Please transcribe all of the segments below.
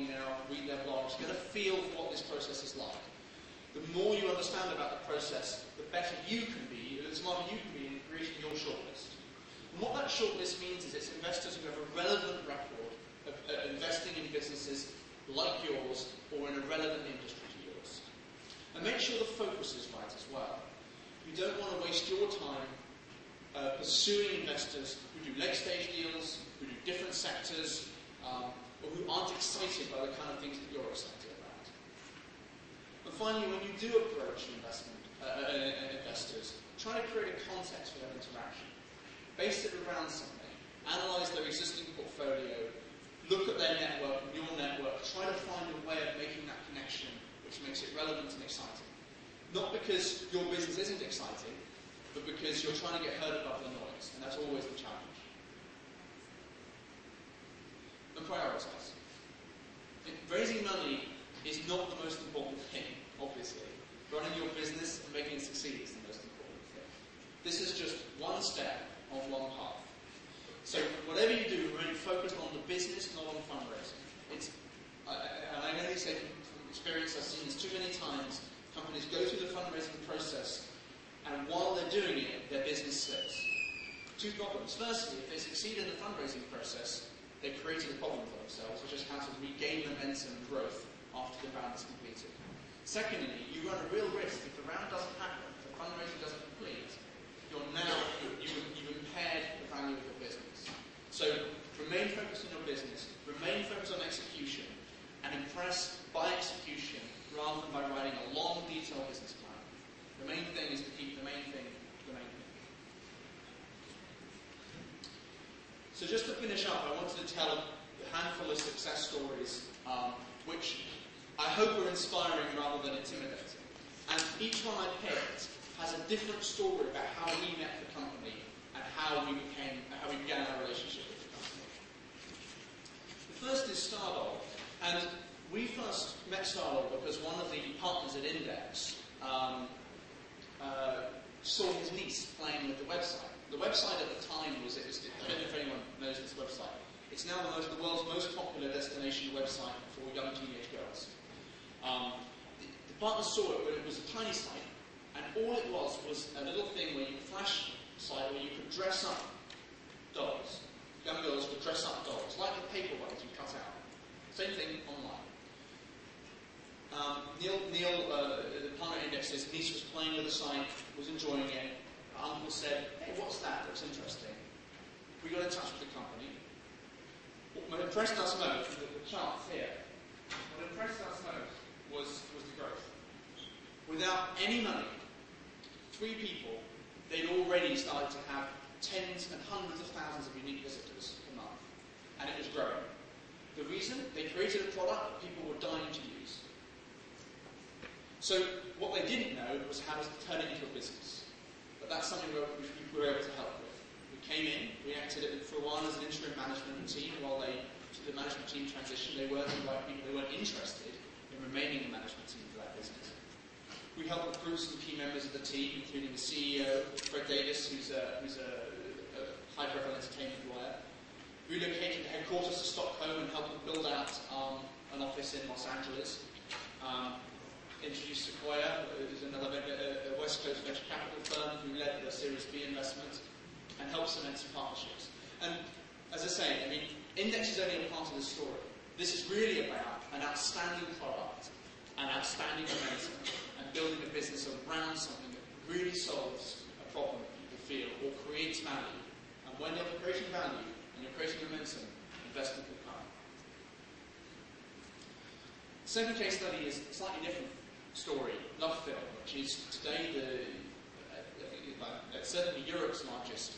email, read their blogs, get a feel for what this process is like. The more you understand about the process, the better you can be, the smarter you can be in creating your shortlist. And what that shortlist means is it's investors who have a relevant record of investing in businesses like yours or in a relevant industry to yours. And make sure the focus is right as well. You don't want to waste your time pursuing investors who do late-stage deals, who do different sectors, or who aren't excited by the kind of things that you're excited about. And finally, when you do approach investors, try to create a context for that interaction. Base it around something. Analyze their existing portfolio. Look at their network and your network. Try to find a way of making that connection which makes it relevant and exciting. Not because your business isn't exciting, but because you're trying to get heard above the noise, and that's always the challenge. And prioritize. Raising money is not the most important thing, obviously. Running your business and making it succeed is the most important thing. This is just one step on one path. So whatever you do, remain focused on the business, not on fundraising. And I can only say from experience, I've seen this too many times. Companies go through the fundraising process, and while they're doing it, their business slips. Two problems. Firstly, if they succeed in the fundraising process, they created a problem for themselves, which is how to regain momentum and growth after the round is completed. Secondly, you run a real risk if the round doesn't happen, if the fundraising doesn't complete, you've impaired the value of your business. So remain focused on your business, remain focused on execution, and impress by execution rather than by writing a long, detailed business plan. The main thing is to keep the main thing the main thing. So just to finish up, I wanted to tell a handful of success stories which I hope are inspiring rather than intimidating. And each one I picked has a different story about how we met the company and how we began our relationship with the company. The first is Stardol, and we first met Stardol because one of the partners at Index saw his niece playing with the website. The website at the time I don't know if anyone knows this website. It's now the world's most popular destination website for young teenage girls. The partners saw it, but it was a tiny site, and all it was a little thing where you could flash site where you could dress up dolls. Young girls could dress up dolls, like the paper ones you cut out. Same thing online. Neil, the partner at Index, his niece was playing with the site, was enjoying it. Her uncle said, "Hey, what's that? Looks interesting." We got in touch with the company. What impressed us most, the charts here, what impressed us most was the growth. Without any money, 3 people, they'd already started to have tens and hundreds of thousands of unique visitors a month. And it was growing. The reason? They created a product that people were dying to use. So what they didn't know was how to turn it into a business. But that's something we were able to help with. We came in, we acted for a while as an interim management team while the management team transitioned. They weren't the right people, they weren't interested in remaining the management team for that business. We helped recruit some key members of the team, including the CEO, Fred Davis, who's a high-profile entertainment lawyer. We relocated the headquarters to Stockholm and helped them build out an office in Los Angeles. Introduced Sequoia, who's another West Coast venture capital firm who led the Series B investment and helped cement some partnerships. And as I say, Index is only a part of the story. This is really about an outstanding product, an outstanding momentum, and building a business around something that really solves a problem that people feel or creates value. And when you're creating value and you're creating momentum, investment will come. The second case study is a slightly different story, Lovefilm, which is today certainly Europe's largest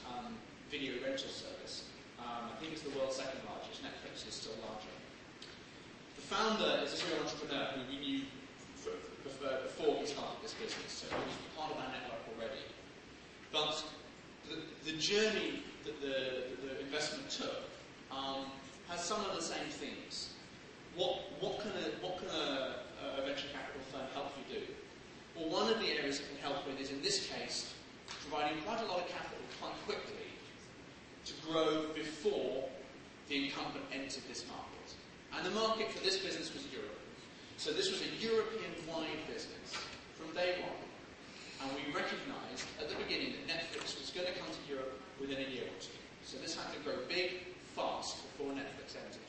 video rental service. I think it's the world's second largest. Netflix is still larger. The founder is a serial entrepreneur who we knew before he started this business, so he was part of our network already. But the journey that the investment took has some of the same themes. What can a venture capital firm help you do? Well, one of the areas it can help with is, in this case, providing quite a lot of capital quite quickly to grow before the incumbent entered this market. And the market for this business was Europe. So this was a European-wide business from day one. And we recognised at the beginning that Netflix was going to come to Europe within a year or two. So this had to grow big, fast, before Netflix entered.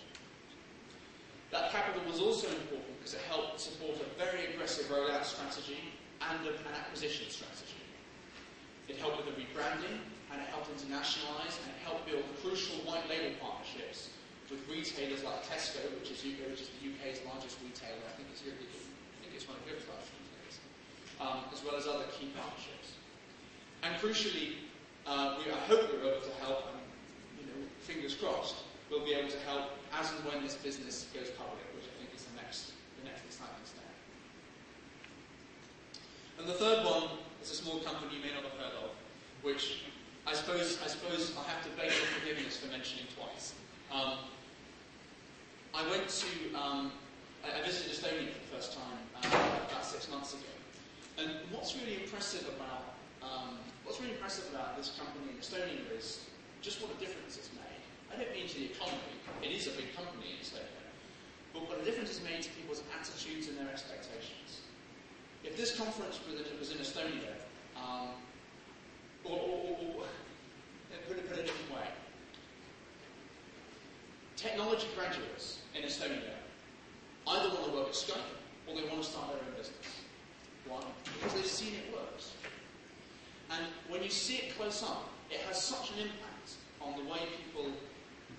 That capital was also important because it helped support a very aggressive rollout strategy and an acquisition strategy. It helped with the rebranding, and it helped internationalise, and it helped build crucial white label partnerships with retailers like Tesco, which is the UK's largest retailer. I think it's one of Europe's largest retailers, as well as other key partnerships. And crucially, I hope we're able to help, and fingers crossed, we'll be able to help as and when this business goes public, which I think is the next exciting step. And the third one is a small company you may not have heard of, which I suppose I have to beg your forgiveness for mentioning twice. I visited Estonia for the first time about 6 months ago, and what's really impressive about this company in Estonia is just what a difference it's made. I don't mean to the economy; it is a big company in Estonia, but what a difference it's made to people's attitudes and their expectations. If this conference was in Estonia, or put it a different way, technology graduates in Estonia either want to work at Skype or they want to start their own business. Why? Because they've seen it works. And when you see it close up, it has such an impact on the way people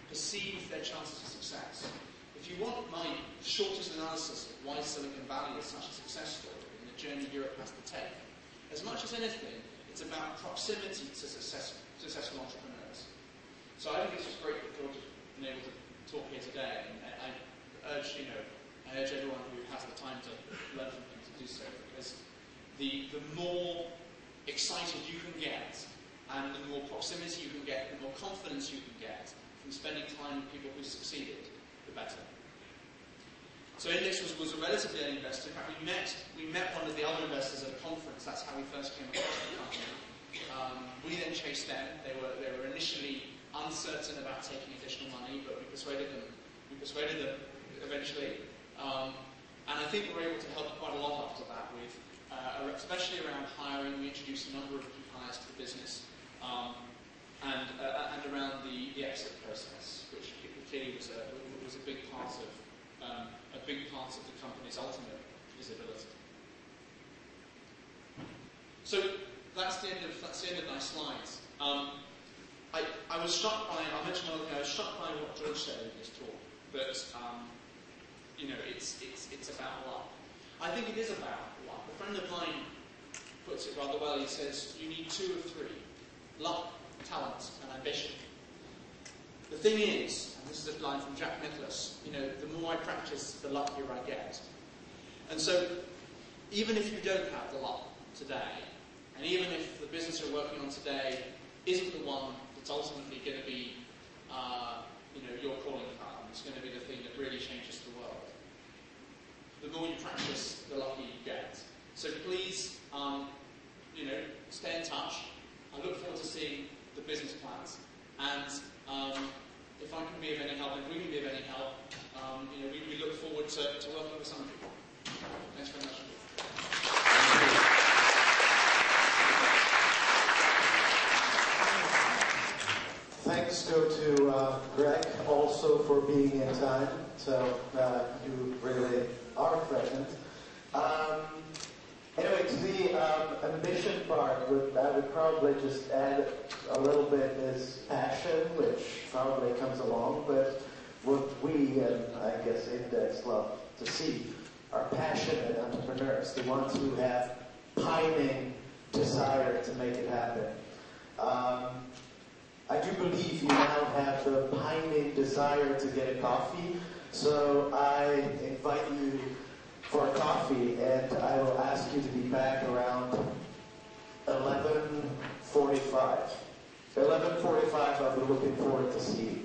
perceive their chances of success. If you want my shortest analysis of why Silicon Valley is such a success story and the journey Europe has to take, as much as anything, it's about proximity to successful entrepreneurs. So I think it's just great that George has been able to talk here today, and I urge everyone who has the time to learn from him to do so, because the more excited you can get, and the more proximity you can get, the more confidence you can get from spending time with people who succeeded, the better. So Index was a relatively early investor. In fact, we met one of the other investors at a conference. That's how we first came across the company. We then chased them. They were initially uncertain about taking additional money, but we persuaded them eventually. And I think we were able to help quite a lot after that, with especially around hiring. We introduced a number of key hires to the business, and around the exit process, which clearly was a big part of the company's ultimate visibility. So that's the end of my slides. I was struck by, I mentioned another thing, I was struck by what George said in his talk, that it's about luck. I think it is about luck. A friend of mine puts it rather well. He says you need 2 of 3: luck, talent, and ambition. The thing is, and this is a line from Jack Nicklaus, the more I practice, the luckier I get. And so, even if you don't have the luck today, and even if the business you're working on today isn't the one that's ultimately going to be, your calling card, it's going to be the thing that really changes the world, the more you practice, the luckier you get. So please, stay in touch. I look forward to seeing the business plans, and if I can be of any help, if we can be of any help, we look forward to working with some of you. Thanks very much. Thanks go to Greg also for being in time, so you really are present. Anyway, to the ambition part, I would probably just add a little bit is passion, which probably comes along, but what we, and I guess Index, love to see are passionate entrepreneurs, the ones who have pining desire to make it happen. I do believe you now have the pining desire to get a coffee, so I invite you for a coffee, and I will ask you to be back around 11:45. 11:45, I'll be looking forward to see you.